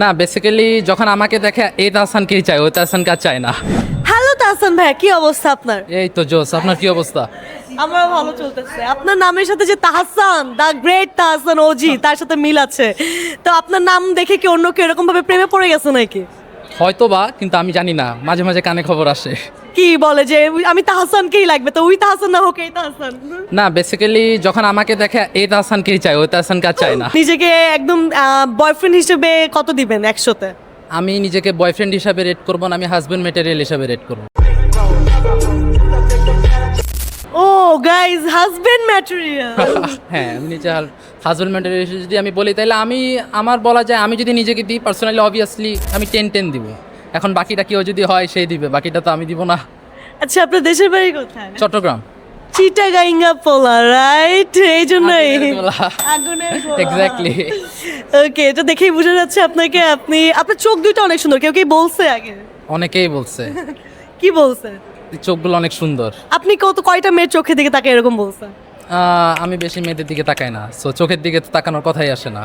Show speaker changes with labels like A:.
A: না বেসিক্যালি যখন আমাকে দেখে এই তাহসানকেই চাই, ওই তাহসানকে আর চায় না।
B: হ্যালো তাহসান ভাই, কি অবস্থা আপনার?
A: এই তো জোস, আপনার কি অবস্থা?
B: আমার ভালো চলতেছে। আপনার নামের সাথে যে Tahsan, the great Tahsan OG, তার সাথে মিল আছে। তো আপনার নাম দেখে কি অন্য কেউ এরকম ভাবে প্রেমে পড়ে গেছে নাকি?
A: হয়তো বা, কিন্তু আমি জানি না, মাঝে মাঝে কানে খবর আসে।
B: কি বলে যে আমি তাহসানকেই লাগবে, তো ওই তাহসান না হোক এই তাহসান?
A: না বেসিক্যালি যখন আমাকে দেখে এই তাহসানকেই চাই, ওই তাহসানকে আর চায় না।
B: নিজেকে একদম বয়ফ্রেন্ড হিসেবে কত দিবেন 100-তে?
A: আমি নিজেকে বয়ফ্রেন্ড হিসাবে রেট করবো না, আমি হাজব্যান্ড ম্যাটেরিয়াল হিসাবে রেট করবো।
B: ও গাইস, হাজবেন্ড ম্যাটেরিয়াল।
A: হ্যাঁ, আমি নিজে হাজব্যান্ড ম্যাটেরিয়াল যদি আমি বলি, তাহলে আমার বলা যায়, আমি যদি নিজেকে দিই পার্সোনালি, অবভিয়াসলি আমি 10-10 দিব। এখন বাকিটা কেউ যদি হয় সেই দিবে, বাকিটা তো আমি দিব না।
B: আচ্ছা, আপনার দেশের বাড়ি কোথায়?
A: চট্টগ্রাম।
B: চিটাগাঙ্গা পোলা, রাইট? এই জন্যই
A: আগুনের গোলা।
B: আগুনের গোলা।
A: এক্স্যাক্টলি।
B: ওকে, এটা দেখেই বোঝা যাচ্ছে আপনার চোখ দুটো অনেক সুন্দর। কেউ কি বলছে আগে?
A: অনেকেই বলছে
B: কি বলছে?
A: চোখগুলো অনেক সুন্দর।
B: আপনি কয়টা মেয়ের চোখের দিকে তাকে এরকম বলছেন?
A: আমি বেশি মেয়েদের দিকে তাকাই না, সো চোখের দিকে তো তাকানোর কথাই আসে না।